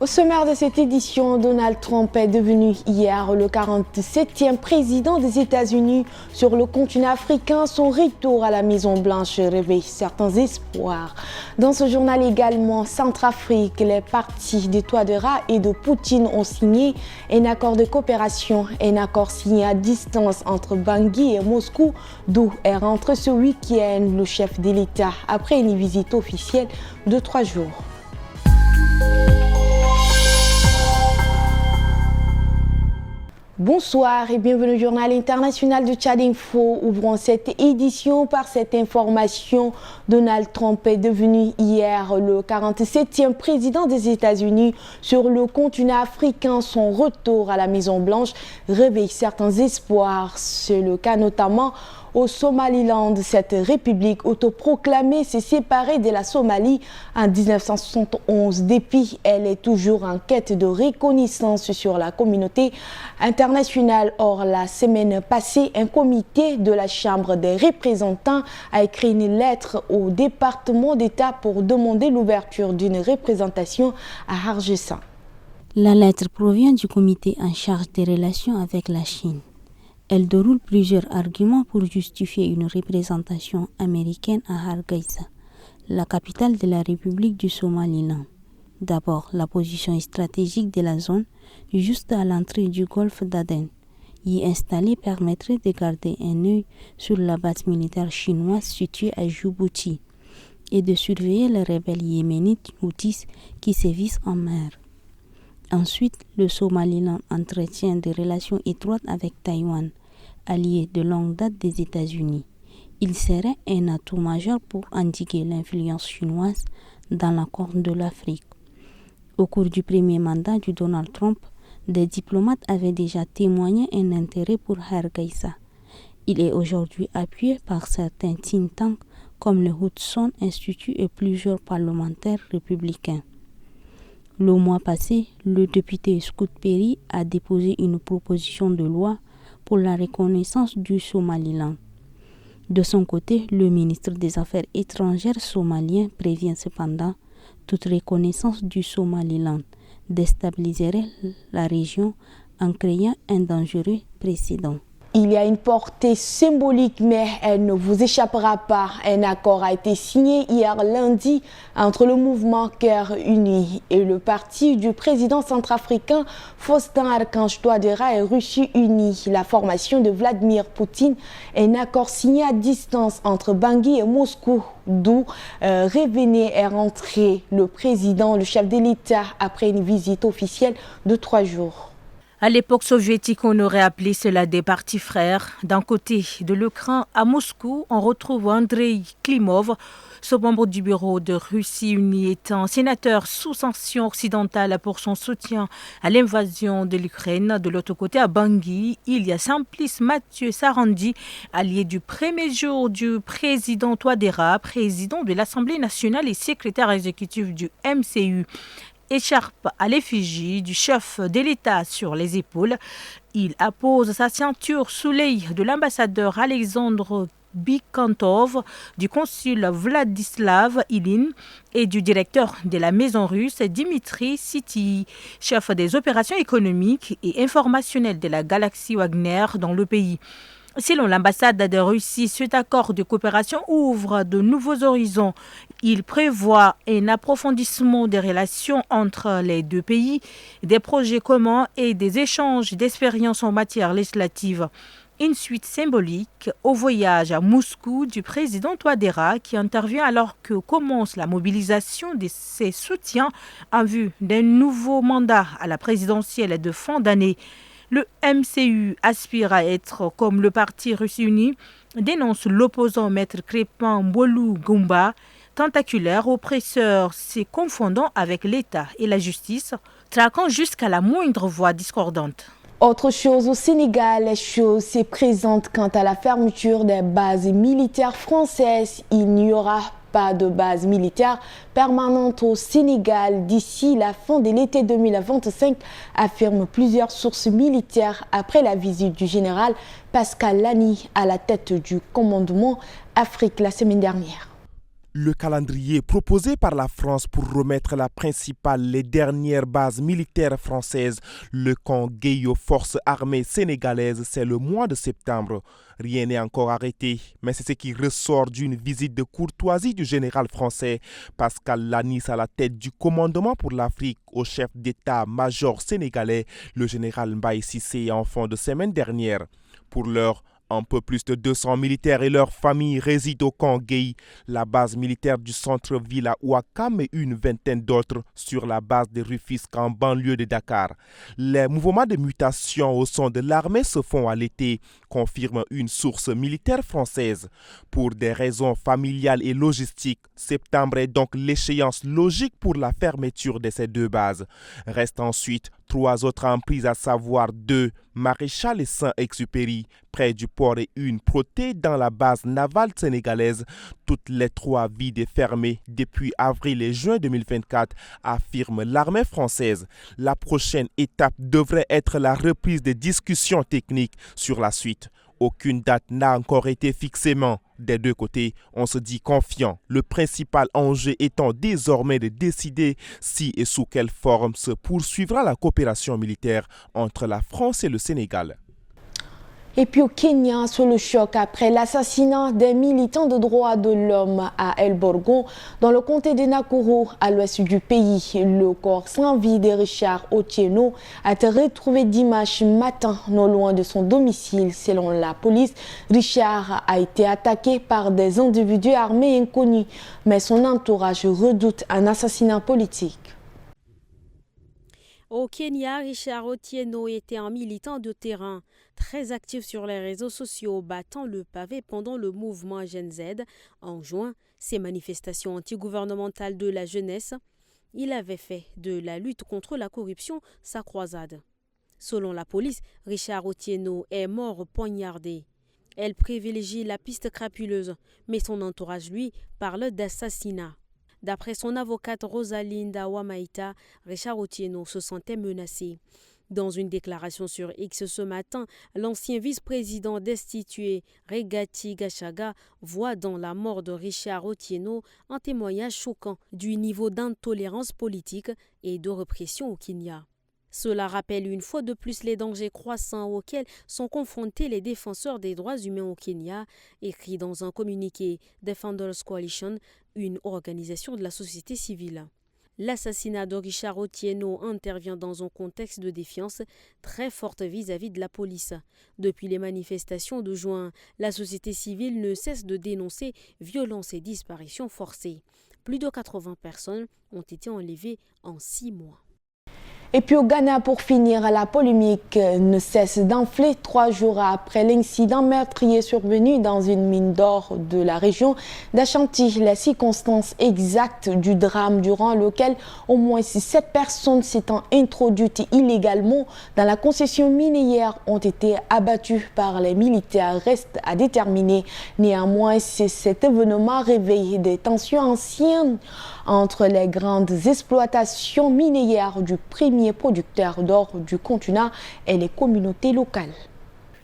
Au sommaire de cette édition, Donald Trump est devenu hier le 47e président des États-Unis. Sur le continent africain, son retour à la Maison-Blanche réveille certains espoirs. Dans ce journal également, Centrafrique, les partis de Touadéra et de Poutine ont signé un accord de coopération, un accord signé à distance entre Bangui et Moscou, d'où est rentré ce week-end le chef de l'État après une visite officielle de 3 jours. Bonsoir et bienvenue au journal international de Tchad Info. Ouvrons cette édition par cette information. Donald Trump est devenu hier le 47e président des États-Unis. Sur le continent africain, son retour à la Maison-Blanche réveille certains espoirs. C'est le cas notamment au Somaliland. Cette république autoproclamée s'est séparée de la Somalie en 1971. Depuis, elle est toujours en quête de reconnaissance sur la communauté internationale. Or, la semaine passée, un comité de la Chambre des représentants a écrit une lettre au département d'État pour demander l'ouverture d'une représentation à Hargeisa. La lettre provient du comité en charge des relations avec la Chine. Elle déroule plusieurs arguments pour justifier une représentation américaine à Hargeisa, la capitale de la République du Somaliland. D'abord, la position stratégique de la zone, juste à l'entrée du golfe d'Aden. Y installer permettrait de garder un œil sur la base militaire chinoise située à Djibouti et de surveiller les rebelles yéménites Houthis qui sévissent en mer. Ensuite, le Somaliland entretient des relations étroites avec Taïwan, allié de longue date des États-Unis. Il serait un atout majeur pour endiguer l'influence chinoise dans la Corne de l'Afrique. Au cours du premier mandat de Donald Trump, des diplomates avaient déjà témoigné un intérêt pour Hargeisa. Il est aujourd'hui appuyé par certains think tanks comme le Hudson Institute et plusieurs parlementaires républicains. Le mois passé, le député Scott Perry a déposé une proposition de loi pour la reconnaissance du Somaliland. De son côté, le ministre des Affaires étrangères somalien prévient cependant toute reconnaissance du Somaliland déstabiliserait la région en créant un dangereux précédent. Il y a une portée symbolique, mais elle ne vous échappera pas. Un accord a été signé hier lundi entre le mouvement Cœur Uni et le parti du président centrafricain Faustin Archange Touadéra et Russie Unie. La formation de Vladimir Poutine, un accord signé à distance entre Bangui et Moscou, d'où revenait et rentré le président, le chef de l'État, après une visite officielle de 3 jours. À l'époque soviétique, on aurait appelé cela des partis frères. D'un côté de l'écran, à Moscou, on retrouve Andrei Klimov, ce membre du bureau de Russie Unie étant sénateur sous sanction occidentale pour son soutien à l'invasion de l'Ukraine. De l'autre côté, à Bangui, il y a Simplice Mathieu Sarandi, allié du premier jour du président Touadéra, président de l'Assemblée nationale et secrétaire exécutif du MCU. Écharpe à l'effigie du chef de l'État sur les épaules. Il appose sa ceinture sous l'œil de l'ambassadeur Alexandre Bikantov, du consul Vladislav Ilin et du directeur de la maison russe Dimitri Siti, chef des opérations économiques et informationnelles de la galaxie Wagner dans le pays. Selon l'ambassade de Russie, cet accord de coopération ouvre de nouveaux horizons. Il prévoit un approfondissement des relations entre les deux pays, des projets communs et des échanges d'expériences en matière législative. Une suite symbolique au voyage à Moscou du président Touadéra qui intervient alors que commence la mobilisation de ses soutiens en vue d'un nouveau mandat à la présidentielle de fin d'année. Le MCU aspire à être comme le parti Russie Unie, dénonce l'opposant maître Crépin Mbolu Goumba, tentaculaire, oppresseur, se confondant avec l'État et la justice, traquant jusqu'à la moindre voix discordante. Autre chose au Sénégal, les choses se présentent quant à la fermeture des bases militaires françaises. Il n'y aura pas de base militaire permanente au Sénégal d'ici la fin de l'été 2025, affirment plusieurs sources militaires après la visite du général Pascal Lani à la tête du commandement Afrique la semaine dernière. Le calendrier proposé par la France pour remettre les dernières bases militaires françaises, le camp Gueye aux forces armées sénégalaises, c'est le mois de septembre. Rien n'est encore arrêté, mais c'est ce qui ressort d'une visite de courtoisie du général français Pascal Lanis à la tête du commandement pour l'Afrique au chef d'état-major sénégalais, le général Mbaye Cissé, en fin de semaine dernière. Pour l'heure, un peu plus de 200 militaires et leurs familles résident au camp Gueye, la base militaire du centre-ville à Ouakam et une vingtaine d'autres sur la base de Rufisque en banlieue de Dakar. Les mouvements de mutation au sein de l'armée se font à l'été, confirme une source militaire française. Pour des raisons familiales et logistiques, septembre est donc l'échéance logique pour la fermeture de ces deux bases. Restent ensuite 3 autres emprises, à savoir 2 Maréchal et Saint-Exupéry, près du port, et une Proté dans la base navale sénégalaise. Toutes les 3 vides et fermées depuis avril et juin 2024, affirme l'armée française. La prochaine étape devrait être la reprise des discussions techniques sur la suite. Aucune date n'a encore été fixée, mais des deux côtés, on se dit confiant. Le principal enjeu étant désormais de décider si et sous quelle forme se poursuivra la coopération militaire entre la France et le Sénégal. Et puis au Kenya, sous le choc après l'assassinat des militants de droits de l'homme à El Borgon, dans le comté de Nakuru, à l'ouest du pays, le corps sans vie de Richard Otieno a été retrouvé dimanche matin, non loin de son domicile. Selon la police, Richard a été attaqué par des individus armés inconnus, mais son entourage redoute un assassinat politique. Au Kenya, Richard Otieno était un militant de terrain, très actif sur les réseaux sociaux, battant le pavé pendant le mouvement Gen Z. En juin, ces manifestations antigouvernementales de la jeunesse, il avait fait de la lutte contre la corruption sa croisade. Selon la police, Richard Otieno est mort poignardé. Elle privilégie la piste crapuleuse, mais son entourage, lui, parle d'assassinat. D'après son avocate Rosalinda Wamaita, Richard Otieno se sentait menacé. Dans une déclaration sur X ce matin, l'ancien vice-président destitué Rigathi Gachagua voit dans la mort de Richard Otieno un témoignage choquant du niveau d'intolérance politique et de répression au Kenya. Cela rappelle une fois de plus les dangers croissants auxquels sont confrontés les défenseurs des droits humains au Kenya, écrit dans un communiqué Defenders Coalition, une organisation de la société civile. L'assassinat de Richard Otieno intervient dans un contexte de défiance très forte vis-à-vis de la police. Depuis les manifestations de juin, la société civile ne cesse de dénoncer violences et disparitions forcées. Plus de 80 personnes ont été enlevées en 6 mois. Et puis au Ghana, pour finir, la polémique ne cesse d'enfler 3 jours après l'incident meurtrier survenu dans une mine d'or de la région d'Ashanti. Les circonstances exactes du drame durant lequel au moins 7 personnes s'étant introduites illégalement dans la concession minière ont été abattues par les militaires restent à déterminer. Néanmoins, cet événement réveille des tensions anciennes entre les grandes exploitations minières du premier producteur d'or du continent et les communautés locales.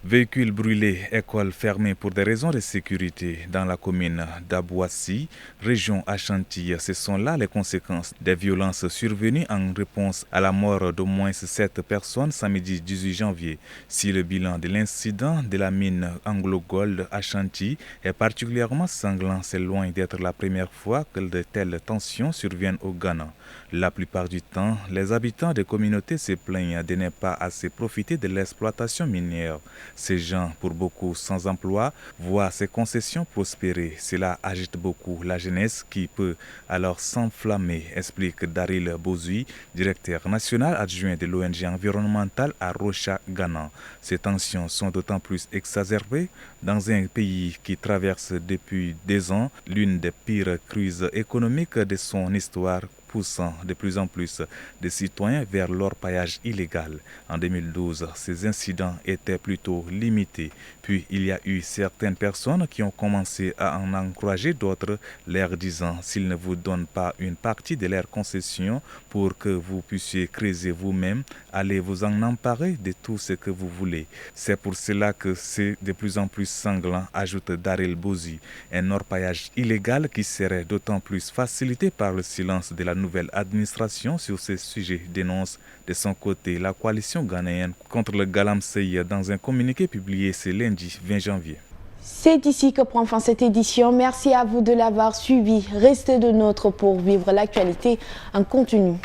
Véhicules brûlés, écoles fermées pour des raisons de sécurité dans la commune d'Abouassi, région Ashanti. Ce sont là les conséquences des violences survenues en réponse à la mort d'au moins 7 personnes samedi 18 janvier. Si le bilan de l'incident de la mine Anglo Gold Ashanti est particulièrement sanglant, c'est loin d'être la première fois que de telles tensions surviennent au Ghana. La plupart du temps, les habitants des communautés se plaignent de ne pas assez profiter de l'exploitation minière. Ces gens, pour beaucoup sans emploi, voient ces concessions prospérer. Cela agite beaucoup la jeunesse qui peut alors s'enflammer, explique Daryl Bozui, directeur national adjoint de l'ONG environnementale à Rocha, Ghana. Ces tensions sont d'autant plus exacerbées dans un pays qui traverse depuis des ans l'une des pires crises économiques de son histoire poussant de plus en plus de citoyens vers l'orpaillage illégal. En 2012, ces incidents étaient plutôt limités. Puis il y a eu certaines personnes qui ont commencé à en encourager d'autres, leur disant s'ils ne vous donnent pas une partie de leur concession pour que vous puissiez creuser vous-même, allez vous en emparer de tout ce que vous voulez. C'est pour cela que c'est de plus en plus sanglant, ajoute Darel Bouzi. Un orpaillage illégal qui serait d'autant plus facilité par le silence de la nouvelle administration sur ces sujets, dénonce de son côté la coalition ghanéenne contre le galamsey dans un communiqué publié ce lundi 20 janvier. C'est ici que prend fin cette édition. Merci à vous de l'avoir suivi. Restez de nôtre pour vivre l'actualité en continu.